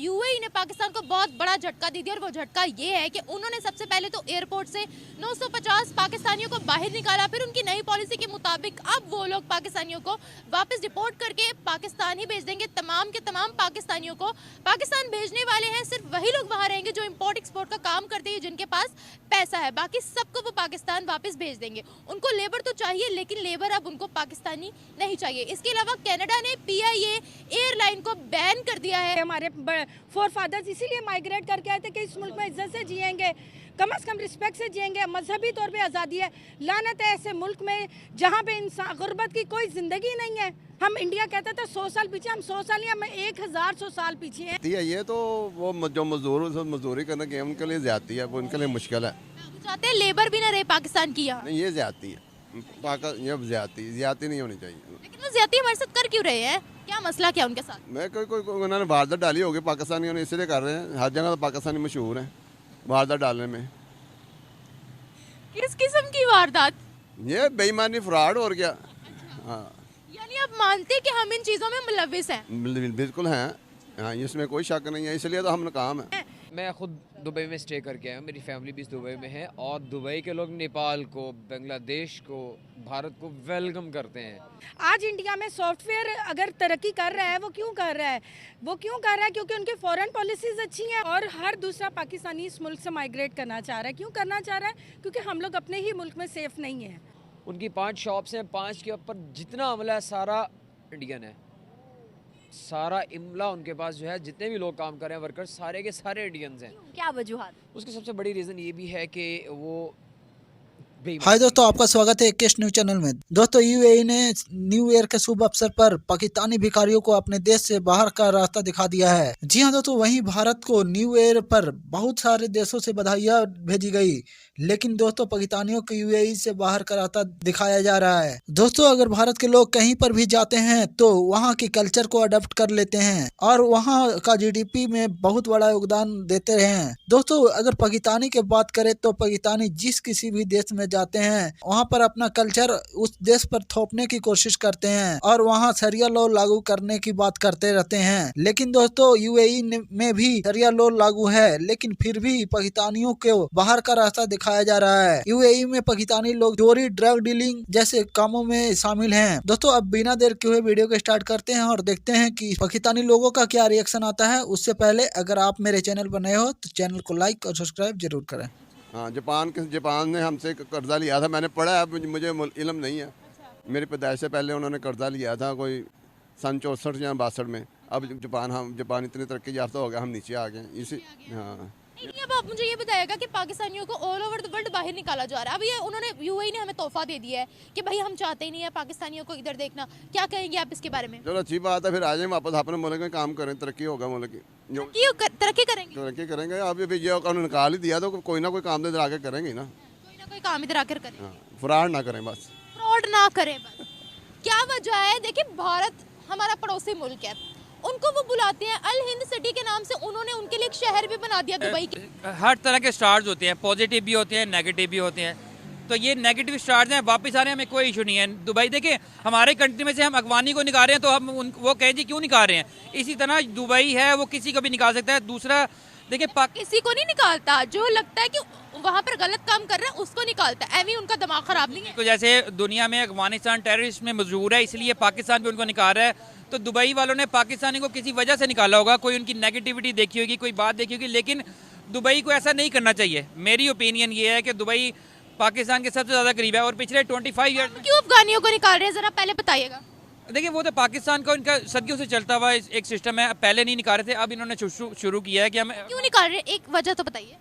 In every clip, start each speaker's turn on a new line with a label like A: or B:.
A: UAE ने पाकिस्तान को बहुत बड़ा झटका दे दिया और वो झटका ये है कि उन्होंने सबसे पहले तो एयरपोर्ट से 950 पाकिस्तानियों को बाहर निकाला। फिर उनकी नई पॉलिसी के मुताबिक अब वो लोग पाकिस्तानियों को वापस डिपोर्ट करके पाकिस्तान ही भेज देंगे। तमाम के तमाम पाकिस्तानियों को पाकिस्तान भेजने वाले हैं। सिर्फ वही लोग वहाँ रहेंगे जो इम्पोर्ट एक्सपोर्ट का काम करते हैं, जिनके पास पैसा है। बाकी सबको वो पाकिस्तान वापस भेज देंगे। उनको लेबर तो चाहिए, लेकिन लेबर अब उनको पाकिस्तानी नहीं चाहिए। इसके अलावा कनाडा ने PIA एयरलाइन को बैन कर दिया है।
B: हमारे फोर फादर्स इसीलिए माइग्रेट करके आए थे कि इस मुल्क में इज्जत से जिएंगे, कम से कम रिस्पेक्ट से जिएंगे। मजहबी तौर पे आज़ादी है। लानत है ऐसे मुल्क में जहाँ पे इंसान गुर्बत की कोई ज़िंदगी नहीं है। हम इंडिया कहते थे 100 साल पीछे, हम 100 साल नहीं, हम 1100 साल पीछे हैं।
C: ये तो वो जो मजदूरी करने के उनके लिए ज्यादती है, वो उनके लिए मुश्किल है।
A: चाहते हैं लेबर भी ना रहे पाकिस्तान की यहाँ।
C: नहीं, ये ज्यादती है। ये ज्यादती नहीं होनी चाहिए।
A: लेकिन वो ज्यादती हमारे साथ कर क्यों रहे हैं? क्या मसला क्या उनके साथ?
C: मैं कोई उन्होंने वारदात डाली होगी पाकिस्तानियों ने, इसलिए कर रहे हैं। हर जगह तो पाकिस्तानी मशहूर है वारदात डालने में।
A: किस किस्म की वारदात?
C: ये बेईमानी, फ्रॉड और क्या। हाँ,
A: यानी आप मानते कि हम इन चीजों में मुलविस हैं?
C: बिल्कुल हैं। हाँ, इसमें कोई शक नहीं है, इसलिए तो हम नाकाम है।
D: मैं खुद दुबई में स्टे करके आया हूँ, मेरी फैमिली भी दुबई में है और दुबई के लोग नेपाल को, बांग्लादेश को, भारत को वेलकम करते हैं।
B: आज इंडिया में सॉफ्टवेयर अगर तरक्की कर रहा है, वो क्यों कर रहा है? वो क्यों कर रहा है? क्योंकि उनकी फॉरेन पॉलिसीज अच्छी हैं और हर दूसरा पाकिस्तानी इस मुल्क से माइग्रेट करना चाह रहा है। क्यों करना चाह रहा है? क्योंकि हम लोग अपने ही मुल्क में सेफ नहीं है।
D: उनकी 5 शॉप्स हैं, 5 के ऊपर जितना अमला है सारा इंडियन है। सारा इमला उनके पास जो है, जितने भी लोग काम कर रहे हैं वर्कर्स, सारे के सारे इंडियंस हैं।
A: क्या वजूहात?
D: उसकी सबसे बड़ी रीज़न ये भी है कि वो
E: हाय दोस्तों, आपका स्वागत है केश न्यूज चैनल में। दोस्तों, यूएई ने न्यू ईयर के शुभ अवसर पर पाकिस्तानी भिखारियों को अपने देश से बाहर का रास्ता दिखा दिया है। जी हां दोस्तों, वहीं भारत को न्यू ईयर पर बहुत सारे देशों से बधाइयां भेजी गई, लेकिन दोस्तों पाकिस्तानियों को यूएई से बाहर का रास्ता दिखाया जा रहा है। दोस्तों, अगर भारत के लोग कहीं पर भी जाते हैं तो वहाँ की कल्चर को अडॉप्ट कर लेते हैं और वहाँ का GDP में बहुत बड़ा योगदान देते हैं। दोस्तों, अगर पाकिस्तानी की बात करें तो पाकिस्तानी जिस किसी भी देश में जाते हैं वहाँ पर अपना कल्चर उस देश पर थोपने की कोशिश करते हैं और वहाँ शरिया लॉ लागू करने की बात करते रहते हैं। लेकिन दोस्तों, यूएई में भी शरिया लॉ लागू है, लेकिन फिर भी पाकिस्तानियों को बाहर का रास्ता दिखाया जा रहा है। यूएई में पाकिस्तानी लोग चोरी, ड्रग डीलिंग जैसे कामों में शामिल हैं। दोस्तों, अब बिना देर के हुए वीडियो को स्टार्ट करते हैं और देखते हैं कि पाकिस्तानी लोगों का क्या रिएक्शन आता है। उससे पहले अगर आप मेरे चैनल पर नए हो तो चैनल को लाइक और सब्सक्राइब जरूर करें।
C: हाँ, जापान ने हमसे कर्जा लिया था। मैंने पढ़ा है, मुझे इल्म नहीं है। मेरी पैदाइश से पहले उन्होंने कर्जा लिया था, कोई सन 64 या 62 में। अब जापान इतनी तरक्की याफ्ता हो गया, हम नीचे आ गए इसी। हाँ,
A: अब आप मुझे ये बताइएगा कि पाकिस्तानियों को ऑल ओवर द वर्ल्ड बाहर निकाला जा रहा है। अब ये उन्होंने यूएई ने हमें तोहफा दे दिया है कि भाई हम चाहते ही नहीं है पाकिस्तानियों को इधर देखना। क्या कहेंगे आप इसके बारे में?
C: चलो अच्छी बात है, फिर आ जाए वापस अपने मुल्क में काम करें, तरक्की होगा मुल्क की।
A: तरक्की
C: करेंगे। अब ये कानून निकाल ही दिया तो कोई ना कोई काम इधर आके करेंगे ना।
A: कोई ना कोई काम इधर आकर करें।
C: फ्रॉड ना करें, बस
A: फ्रॉड ना करें बस। क्या वजह है? देखिए, भारत हमारा पड़ोसी मुल्क है, उनको वो बुलाते हैं अल हिंद सिटी के नाम से। उन्होंने उनके लिए एक शहर भी बना दिया दुबई के।
F: हर तरह के स्टार्स होते हैं, पॉजिटिव भी होते हैं, नेगेटिव भी होते हैं। तो ये नेगेटिव स्टार्स हैं, वापस आ रहे हैं, हमें कोई इशू नहीं है। दुबई देखिए, हमारे कंट्री में से हम अगवानी को निकाल रहे हैं तो हम वो कहें जी क्यों निकाल रहे हैं। इसी तरह दुबई है, वो किसी को भी निकाल सकता है। दूसरा देखिए,
A: किसी को नहीं निकालता, जो लगता है कि वहाँ पर गलत काम कर रहा है उसको निकालता है। एवी उनका दिमाग खराब नहीं है।
F: तो जैसे दुनिया में अफगानिस्तान टेररिस्ट में मशहूर है, इसलिए पाकिस्तान भी उनको निकाल रहा है। तो दुबई वालों ने पाकिस्तानी को किसी वजह से निकाला होगा, कोई उनकी नेगेटिविटी देखी होगी, कोई बात देखी होगी। लेकिन दुबई को ऐसा नहीं करना चाहिए। मेरी ओपिनियन ये है कि दुबई पाकिस्तान के सबसे ज़्यादा करीब है और पिछले 25 ईयर
A: क्यों अफगानियों को निकाल रहे हैं, जरा पहले बताइएगा।
F: देखिए, वो तो पाकिस्तान का उनका सदियों से चलता हुआ एक सिस्टम है। पहले नहीं निकाल रहे थे, अब इन्होंने शुरू किया है कि हम
A: क्यों निकाल रहे हैं, एक वजह तो बताइए।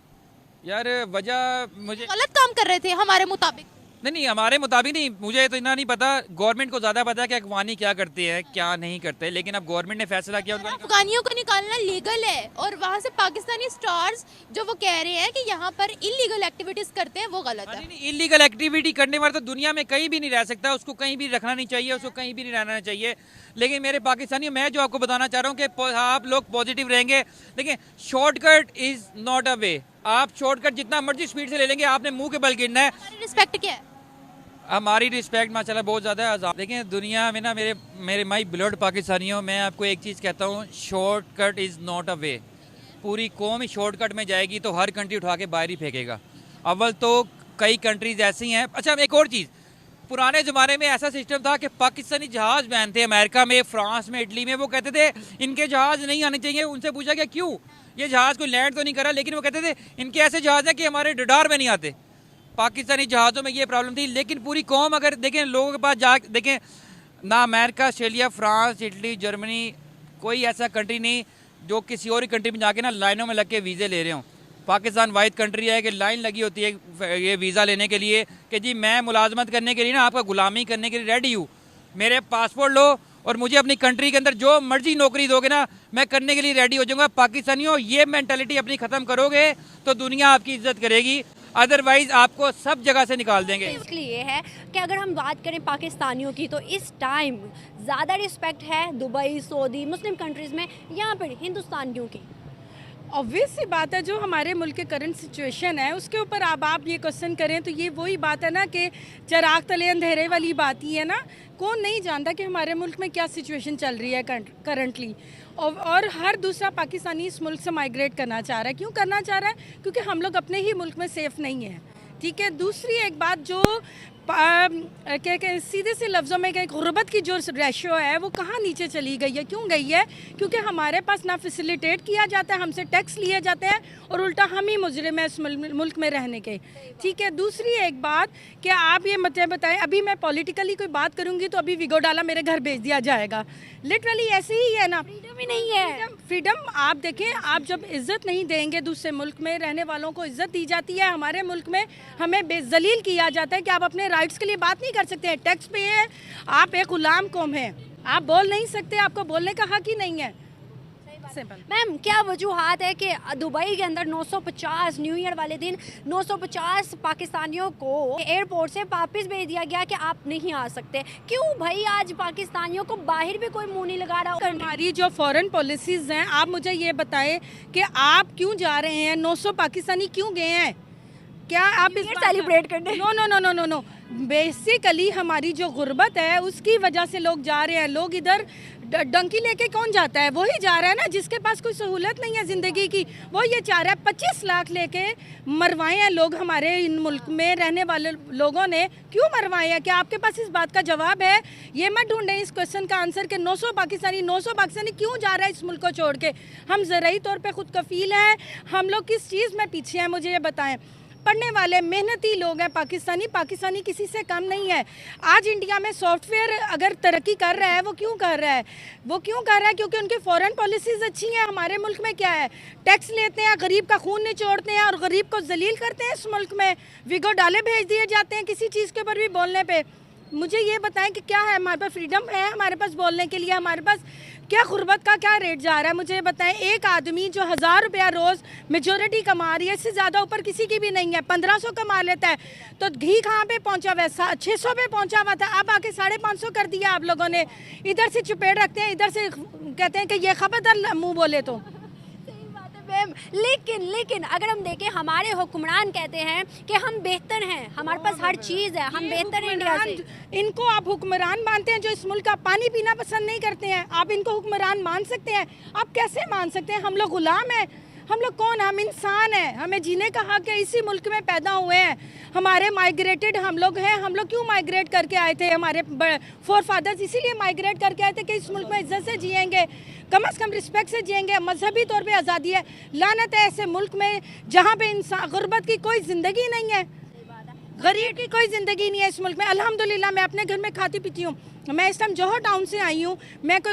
F: यार वजह मुझे
A: गलत काम कर रहे थे हमारे मुताबिक।
F: नहीं, हमारे मुताबिक नहीं, मुझे तो इतना नहीं पता। गवर्नमेंट को ज़्यादा पता है कि अफगानी क्या करते हैं क्या नहीं करते। लेकिन अब गवर्नमेंट ने फैसला किया
A: अफगानियों को निकालना लीगल है और वहाँ से पाकिस्तानी स्टार्स जो वो कह रहे हैं कि यहाँ पर इलीगल एक्टिविटीज करते हैं, वो गलत है।
F: नहीं, इलीगल एक्टिविटी करने वाला तो दुनिया में कहीं भी नहीं रह सकता। उसको कहीं भी रखना नहीं चाहिए, उसको कहीं भी नहीं रहना चाहिए। लेकिन मेरे पाकिस्तानी, मैं जो आपको बताना चाह रहा हूँ कि आप लोग पॉजिटिव रहेंगे। देखिए, शॉर्टकट इज़ नॉट अ वे। आप शॉर्टकट जितना मर्जी स्पीड से ले लेंगे, आपने मुंह के बल गिरना है।
A: रिस्पेक्ट क्या है?
F: हमारी रिस्पेक्ट माशाल्लाह बहुत ज़्यादा है। देखिए, दुनिया में ना मेरे माई ब्लड पाकिस्तानियों, मैं आपको एक चीज़ कहता हूँ, शॉर्टकट इज़ नॉट अ वे। पूरी कौम ही शॉर्टकट में जाएगी तो हर कंट्री उठा के बाहर ही फेंकेगा। अव्वल तो कई कंट्रीज ऐसी हैं। अच्छा, एक और चीज़, पुराने ज़माने में ऐसा सिस्टम था कि पाकिस्तानी जहाज़ बैन थे अमेरिका में, फ्रांस में, इटली में। वो कहते थे इनके जहाज़ नहीं आने चाहिए। उनसे पूछा गया क्यों, ये जहाज़ कोई लैंड तो नहीं करा, लेकिन वो कहते थे इनके ऐसे जहाज़ हैं कि हमारे रडार में नहीं आते। पाकिस्तानी जहाज़ों में ये प्रॉब्लम थी। लेकिन पूरी कौम अगर देखें, लोगों के पास जा देखें ना, America, Australia, France, Italy, Germany, कोई ऐसा कंट्री नहीं जो किसी और कंट्री में जाके ना लाइनों में लग के वीज़े ले रहे हों। पाकिस्तान वाहिद कंट्री है कि लाइन लगी होती है ये वीज़ा लेने के लिए कि जी मैं मुलाजमत करने के लिए ना, आपका गुलामी करने के लिए रेडी हूँ, मेरे पासपोर्ट लो और मुझे अपनी कंट्री के अंदर जो मर्जी नौकरी दोगे ना, मैं करने के लिए रेडी हो जाऊँगा। पाकिस्तानियों, ये मेंटालिटी अपनी ख़त्म करोगे तो दुनिया आपकी इज्जत करेगी, अदरवाइज आपको सब जगह से निकाल देंगे।
G: इसलिए है कि अगर हम बात करें पाकिस्तानियों की तो इस टाइम ज़्यादा रिस्पेक्ट है दुबई, सऊदी, मुस्लिम कंट्रीज़ में, यहाँ पर हिंदुस्तानियों की।
B: ऑब्वियस सी बात है, जो हमारे मुल्क के करंट सिचुएशन है उसके ऊपर अब आप ये क्वेश्चन करें तो ये वही बात है ना कि चिराग तले अंधेरे वाली बात ही है ना। कौन नहीं जानता कि हमारे मुल्क में क्या सिचुएशन चल रही है करंटली, और हर दूसरा पाकिस्तानी इस मुल्क से माइग्रेट करना चाह रहा है। क्यों करना चाह रहा है? क्योंकि हम लोग अपने ही मुल्क में सेफ़ नहीं है। ठीक है, दूसरी एक बात जो सीधे से लफ्ज़ों में कि गुर्बत की जो रेशियो है वो कहाँ नीचे चली गई है, क्यों गई है? क्योंकि हमारे पास ना फैसिलिटेट किया जाता है, हमसे टैक्स लिए जाते हैं और उल्टा हम ही मुजरिम है इस मुल्क में रहने के। ठीक है, दूसरी एक बात कि आप ये मुझे बताएं, अभी मैं पॉलिटिकली कोई बात करूँगी तो अभी विगो डाला मेरे घर भेज दिया जाएगा। लिटरली ऐसे ही है ना,
G: फ्रीडम ही नहीं है।
B: फ्रीडम आप देखें, आप जब इज़्ज़त नहीं देंगे, दूसरे मुल्क में रहने वालों को इज़्ज़त दी जाती है, हमारे मुल्क में हमें बेजलील किया जाता है कि आप अपने राइट्स के लिए बात नहीं कर सकते हैं, टैक्स पे है, आप एक गुलाम कौम है, आप बोल नहीं सकते, आपको बोलने का हक ही नहीं है।
G: मैम, क्या वजूहात है कि दुबई के अंदर 950 न्यू ईयर वाले दिन 950 पाकिस्तानियों को एयरपोर्ट से वापस भेज दिया गया कि आप नहीं आ सकते? क्यों भाई आज पाकिस्तानियों को बाहर भी कोई मुंह नहीं लगा रहा?
B: हमारी जो फॉरेन पॉलिसीज़ हैं, आप मुझे ये बताएं कि आप क्यों जा रहे हैं? 900 पाकिस्तानी क्यों गए हैं? क्या आप इस
G: सेलिब्रेट करने?
B: No no no no no no basically हमारी जो गुर्बत है उसकी वजह से लोग जा रहे हैं। लोग इधर डंकी लेके कौन जाता है? वही जा रहा है ना जिसके पास कोई सहूलत नहीं है ज़िंदगी की, वो ये चाह रहा है। 25 लाख लेके मरवाए हैं लोग हमारे इन मुल्क में रहने वाले लोगों ने। क्यों मरवाए हैं? क्या आपके पास इस बात का जवाब है? ये मत ढूंढें इस क्वेश्चन का आंसर कि 900 पाकिस्तानी क्यों जा रहा है इस मुल्क को छोड़ के? हम ज़राई तौर पर खुद कफील हैं, हम लोग किस चीज़ में पीछे हैं मुझे ये बताएँ। पढ़ने वाले मेहनती लोग हैं पाकिस्तानी किसी से कम नहीं है। आज इंडिया में सॉफ्टवेयर अगर तरक्की कर रहा है, वो क्यों कर रहा है? वो क्यों कर रहा है? क्योंकि उनकी फॉरेन पॉलिसीज़ अच्छी हैं। हमारे मुल्क में क्या है? टैक्स लेते हैं, गरीब का खून निचोड़ते हैं और गरीब को जलील करते हैं। इस मुल्क में विगो डाले भेज दिए जाते हैं किसी चीज़ के ऊपर भी बोलने पे। मुझे ये बताएं कि क्या है हमारे पास? फ्रीडम है हमारे पास बोलने के लिए? हमारे पास क्या गुर्बत का क्या रेट जा रहा है? मुझे बताएं। एक आदमी जो 1000 रुपया रोज़ मेजोरिटी कमा रही है, इससे ज़्यादा ऊपर किसी की भी नहीं है, 1500 कमा लेता है, तो घी कहाँ पे पहुँचा हुआ है? 600 पे पहुँचा हुआ था, अब आके 550 कर दिया आप लोगों ने। इधर से चुपेड़ रखते हैं, इधर से कहते हैं कि ये खबरदार मुँह बोले तो।
G: लेकिन अगर हम देखें, हमारे हुक्मरान कहते हैं कि हम बेहतर हैं, हमारे पास हर चीज़ है, हम बेहतर हैं इंडिया से।
B: इनको आप हुक्मरान मानते हैं जो इस मुल्क का पानी पीना पसंद नहीं करते हैं? आप इनको हुक्मरान मान सकते हैं? आप कैसे मान सकते हैं? हम लोग गुलाम हैं? हम लोग कौन? हम इंसान हैं, हमें जीने का हक है, इसी मुल्क में पैदा हुए हैं। हमारे माइग्रेटेड हम लोग हैं। हम लोग क्यों माइग्रेट करके आए थे? हमारे फोर फादर्स इसीलिए माइग्रेट करके आए थे कि इस मुल्क में इज्जत से जिएंगे, कम से कम रिस्पेक्ट से जिएंगे, मजहबी तौर पे आज़ादी है। लानत है ऐसे मुल्क में जहाँ पे इंसान गुर्बत की कोई ज़िंदगी नहीं है, गरीब की कोई ज़िंदगी नहीं है इस मुल्क में। अल्हम्दुलिल्लाह मैं अपने घर में खाती पीती हूँ। मैं इस टाइम जोहर टाउन से आई हूँ। मैं कोई